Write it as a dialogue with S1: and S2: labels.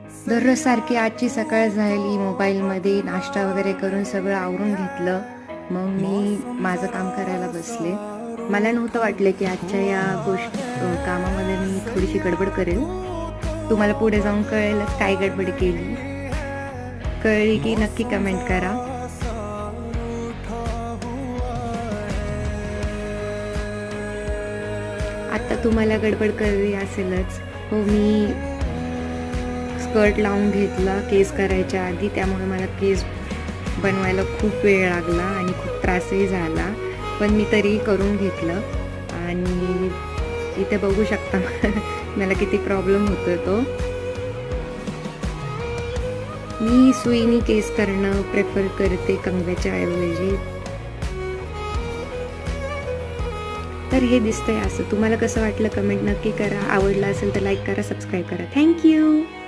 S1: दररोजसारखी आजची सकाळ झाली, मोबाईलमध्ये नाश्ता वगैरे करून सगळं आवरून घेतलं. मग मी माझं काम करायला बसले. मला नव्हतं वाटलं की आजच्या या कामामध्ये मी थोडीशी गडबड करेल. तुम्हाला पुढे जाऊन कळेलच काय गडबड केली. कळली की नक्की कमेंट करा. आता तुम्हाला गडबड करावी असेलच. हो, मी स्कर्ट लावून घेतला केस करायच्या आधी, त्यामुळे मला केस बनवायला खूप वेळ लागला आणि खूप त्रासही झाला, पण मी तरीही करून घेतलं. आणि इथे बघू शकता मला किती प्रॉब्लेम होतो तो. मी सुईनी केस करणं प्रेफर करते कंगव्याच्या ऐवजी. तर हे दिसतंय असं. तुम्हाला कसं वाटलं कमेंट नक्की करा. आवडलं असेल तर लाईक करा, सबस्क्राईब करा. थँक्यू.